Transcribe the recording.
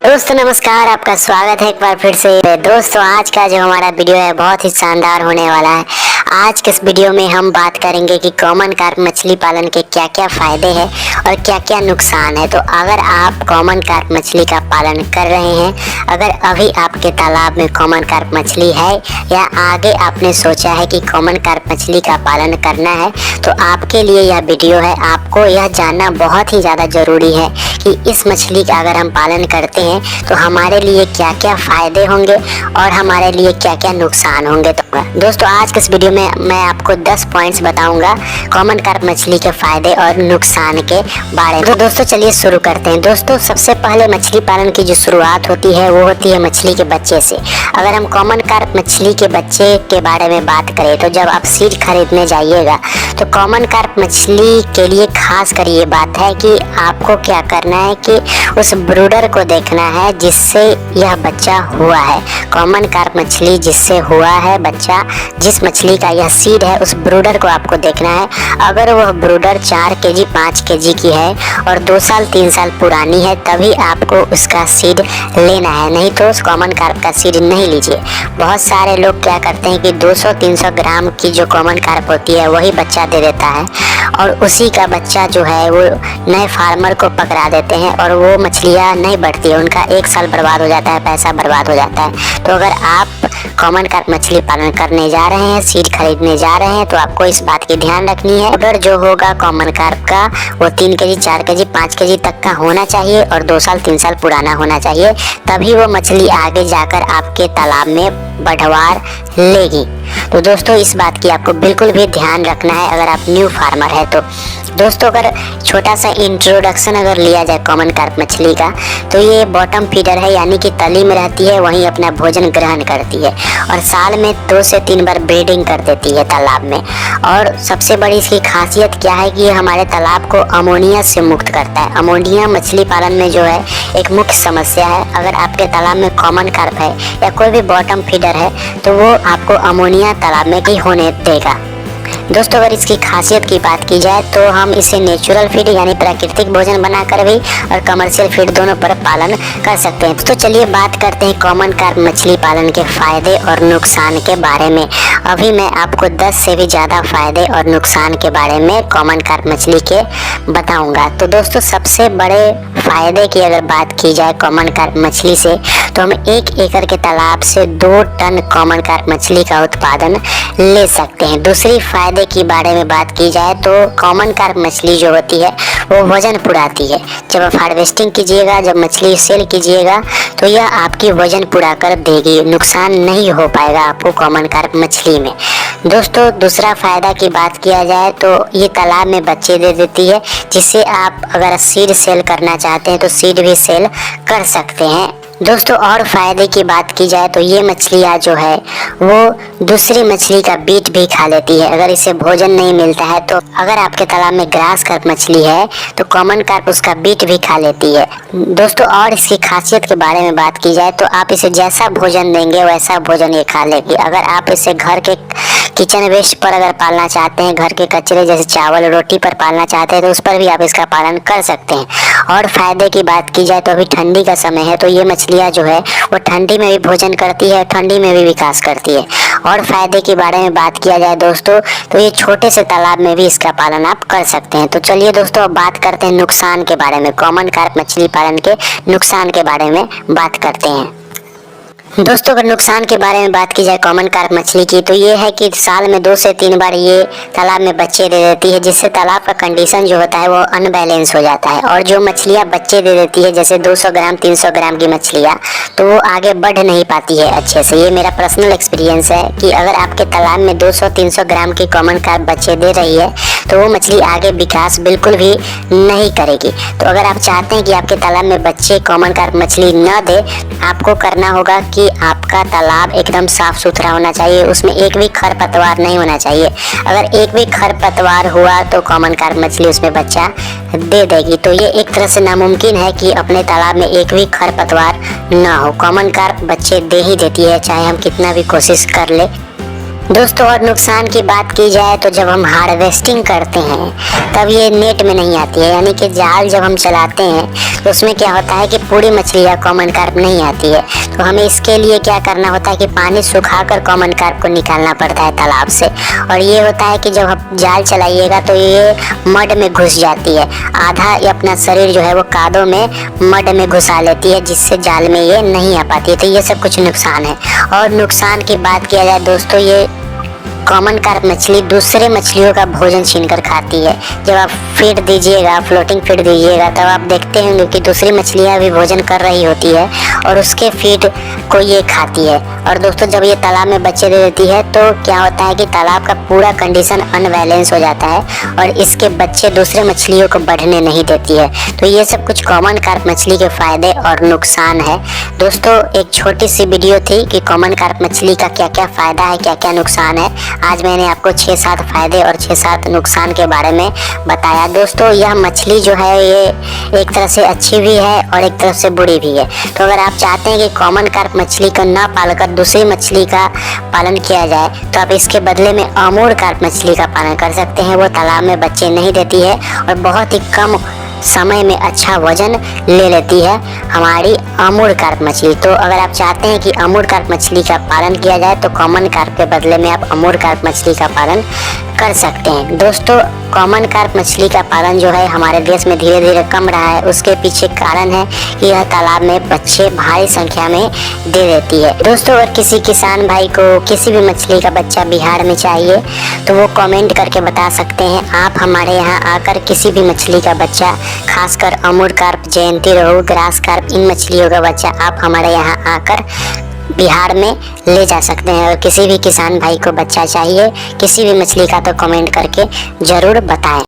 दोस्तों नमस्कार, आपका स्वागत है एक बार फिर से। दोस्तों आज का जो हमारा वीडियो है बहुत ही शानदार होने वाला है। आज के इस वीडियो में हम बात करेंगे कि कॉमन कार्प मछली पालन के क्या क्या फायदे हैं और क्या क्या नुकसान है। तो अगर आप कॉमन कार्प मछली का पालन कर रहे हैं, अगर अभी आपके तालाब में कॉमन कार्प मछली है या आगे आपने सोचा है कि कॉमन कार्प मछली का पालन करना है, तो आपके लिए यह वीडियो है। आपको यह जानना बहुत ही ज़्यादा ज़रूरी है कि इस मछली का अगर हम पालन करते हैं तो हमारे लिए क्या क्या फायदे होंगे और हमारे लिए क्या क्या नुकसान होंगे। तो दोस्तों आज के इस वीडियो में मैं आपको 10 पॉइंट्स बताऊंगा कॉमन कार्प मछली के फायदे और नुकसान के बारे में। तो दोस्तों चलिए शुरू करते हैं। दोस्तों सबसे पहले मछली पालन की जो शुरुआत होती है वो होती है मछली के बच्चे से। अगर हम कॉमन कार्प मछली के बच्चे के बारे में बात करें तो जब आप सीड खरीदने जाइएगा तो कॉमन कार्प मछली के लिए खास कर ये बात है कि आपको क्या करना है कि उस ब्रूडर को देखना है जिससे यह बच्चा हुआ है। कॉमन कार्प मछली जिससे हुआ है बच्चा, जिस मछली का यह सीड है, उस ब्रूडर को आपको देखना है। अगर वह ब्रूडर 4 केजी 5 केजी की है और 2 साल 3 साल पुरानी है तभी आपको उसका सीड लेना है, नहीं तो उस कॉमन कार्प का सीड नहीं लीजिए। बहुत सारे लोग क्या करते हैं कि 200-300 ग्राम की जो कॉमन कार्प होती है वही बच्चा दे देता है और उसी का बच्चा जो है वो नए फार्मर को पकड़ा देते हैं और वो मछलियाँ नहीं बढ़ती है, उनका 1 साल बर्बाद हो जाता है, पैसा बर्बाद हो जाता है। तो अगर आप कॉमन कार्प मछली पालन करने जा रहे हैं, सीड खरीदने जा रहे हैं, तो आपको इस बात की ध्यान रखनी है ऑर्डर जो होगा कॉमन कार्प का वो 3 केजी 4 केजी 5 केजी तक का होना चाहिए और 2 साल 3 साल पुराना होना चाहिए, तभी वो मछली आगे जाकर आपके तालाब में बढ़वार लेगी। तो दोस्तों इस बात की आपको बिल्कुल भी ध्यान रखना है अगर आप न्यू फार्मर है तो। दोस्तों अगर छोटा सा इंट्रोडक्शन अगर लिया जाए कॉमन कार्प मछली का, तो ये बॉटम फीडर है, यानी कि तली में रहती है, वहीं अपना भोजन ग्रहण करती है और साल में 2 से 3 बार ब्रीडिंग कर देती है तालाब में। और सबसे बड़ी इसकी खासियत क्या है कि ये हमारे तालाब को अमोनिया से मुक्त करता है। अमोनिया मछली पालन में जो है एक मुख्य समस्या है। अगर आपके तालाब में कॉमन कार्प है या कोई भी बॉटम फीडर है तो वो आपको अमोनिया तालाब में ही होने देगा। दोस्तों अगर इसकी खासियत की बात की जाए तो हम इसे नेचुरल फीड यानी प्राकृतिक भोजन बनाकर भी और कमर्शियल फीड दोनों पर पालन कर सकते हैं। तो चलिए बात करते हैं कॉमन कार्प मछली पालन के फायदे और नुकसान के बारे में। अभी मैं आपको 10 से भी ज़्यादा फायदे और नुकसान के बारे में कॉमन कार्प मछली के बताऊंगा। तो दोस्तों सबसे बड़े फायदे की अगर बात की जाए कॉमन कार्प मछली से, तो हम 1 एकड़ के तालाब से 2 टन कॉमन कार्प मछली का उत्पादन ले सकते हैं। दूसरी फायदे की बारे में बात की जाए तो कॉमन कार्प मछली जो होती है वो वजन पुराती है। जब आप हार्वेस्टिंग कीजिएगा, जब मछली सेल कीजिएगा तो यह आपकी वजन पुरा कर देगी, नुकसान नहीं हो पाएगा आपको कॉमन कार्प मछली में। दोस्तों दूसरा फायदा की बात किया जाए तो ये तालाब में बच्चे दे देती है, जिससे आप अगर सीड सेल करना चाहते हैं तो सीड भी सेल कर सकते हैं। दोस्तों और फायदे की बात की जाए तो ये मछलियाँ जो है वो दूसरी मछली का बीट भी खा लेती है। अगर इसे भोजन नहीं मिलता है तो अगर आपके तालाब में ग्रास कार्प मछली है तो कॉमन कार्प उसका बीट भी खा लेती है। दोस्तों और इसकी खासियत के बारे में बात की जाए तो आप इसे जैसा भोजन देंगे वैसा भोजन ये खा लेगी। अगर आप इसे घर के किचन वेस्ट पर अगर पालना चाहते हैं, घर के कचरे जैसे चावल रोटी पर पालना चाहते हैं तो उस पर भी आप इसका पालन कर सकते हैं। और फायदे की बात की जाए तो अभी ठंडी का समय है तो ये मछलियाँ जो है वो ठंडी में भी भोजन करती है, ठंडी में भी विकास करती है। और फायदे के बारे में बात किया जाए दोस्तों तो ये छोटे से तालाब में भी इसका पालन आप कर सकते हैं। तो चलिए दोस्तों अब बात करते हैं नुकसान के बारे में। कॉमन कार्प मछली पालन के नुकसान के बारे में बात करते हैं। दोस्तों अगर नुकसान के बारे में बात की जाए कॉमन कार्प मछली की तो ये है कि साल में 2 से 3 बार ये तालाब में बच्चे दे देती है, जिससे तालाब का कंडीशन जो होता है वो अनबैलेंस हो जाता है। और जो मछलियाँ बच्चे दे देती है जैसे 200 ग्राम 300 ग्राम की मछलियाँ, तो वो आगे बढ़ नहीं पाती है अच्छे से। ये मेरा पर्सनल एक्सपीरियंस है कि अगर आपके तालाब में 200-300 ग्राम की कॉमन कार्प बच्चे दे रही है तो वो मछली आगे विकास बिल्कुल भी नहीं करेगी। तो अगर आप चाहते हैं कि आपके तालाब में बच्चे कॉमन कार्प मछली न दे, आपको करना होगा कि आपका तालाब एकदम साफ सुथरा होना चाहिए, उसमें एक भी खरपतवार नहीं होना चाहिए। अगर एक भी खरपतवार हुआ तो कॉमन कार्प मछली उसमें बच्चा दे देगी। तो ये एक तरह से नामुमकिन है कि अपने तालाब में एक भी खरपतवार ना हो। कॉमन कार्प बच्चे दे ही देती है चाहे हम कितना भी कोशिश कर ले। दोस्तों और नुकसान की बात की जाए तो जब हम हार्वेस्टिंग करते हैं तब ये नेट में नहीं आती है, यानी कि जाल जब हम चलाते हैं तो उसमें क्या होता है कि पूरी मछलियाँ कॉमन कार्प नहीं आती है। तो हमें इसके लिए क्या करना होता है कि पानी सुखाकर कॉमन कार्प को निकालना पड़ता है तालाब से। और ये होता है कि जब आप जाल चलाइएगा तो ये मड में घुस जाती है, आधा ये अपना शरीर जो है वो कादों में मड में घुसा लेती है, जिससे जाल में ये नहीं आ पाती है। तो ये सब कुछ नुकसान है। और नुकसान की बात किया जाए दोस्तों, ये कॉमन कार्प मछली दूसरे मछलियों का भोजन छीनकर खाती है। जब आप फीड दीजिएगा, फ्लोटिंग फीड दीजिएगा, तब आप देखते होंगे कि दूसरी मछलियाँ भी भोजन कर रही होती है और उसके फीड को ये खाती है। और दोस्तों जब ये तालाब में बच्चे दे देती है तो क्या होता है कि तालाब का पूरा कंडीशन अनबैलेंस हो जाता है और इसके बच्चे दूसरे मछलियों को बढ़ने नहीं देती है। तो ये सब कुछ कॉमन कार्प मछली के फायदे और नुकसान है। दोस्तों एक छोटी सी वीडियो थी कि कॉमन कार्प मछली का क्या क्या फ़ायदा है, क्या क्या नुकसान है। आज मैंने आपको 6-7 फायदे और 6-7 नुकसान के बारे में बताया। दोस्तों यह मछली जो है ये एक तरह से अच्छी भी है और एक तरफ से बुरी भी है। तो अगर आप चाहते हैं कि कॉमन कार्प मछली को ना पालकर दूसरी मछली का पालन किया जाए तो आप इसके बदले में अमूर कार्प मछली का पालन कर सकते हैं। वो तालाब में बच्चे नहीं देती है और बहुत ही कम समय में अच्छा वजन ले लेती है हमारी अमूर कार्प मछली। तो अगर आप चाहते हैं कि अमूर कार्प मछली का पालन किया जाए तो कॉमन कार्प के बदले में आप अमूर कार्प मछली का पालन कर सकते हैं। दोस्तों कॉमन कार्प मछली का पालन जो है हमारे देश में धीरे धीरे कम रहा है। उसके पीछे कारण है कि यह तालाब में बच्चे भारी संख्या में दे देती है। दोस्तों अगर किसी किसान भाई को किसी भी मछली का बच्चा बिहार में चाहिए तो वो कमेंट करके बता सकते हैं। आप हमारे यहाँ आकर किसी भी मछली का बच्चा, खासकर अमूर कार्प, जयंती रोहू, ग्रास कार्प, इन मछलियों का बच्चा आप हमारे यहाँ आकर बिहार में ले जा सकते हैं। और किसी भी किसान भाई को बच्चा चाहिए किसी भी मछली का तो कमेंट करके ज़रूर बताएं।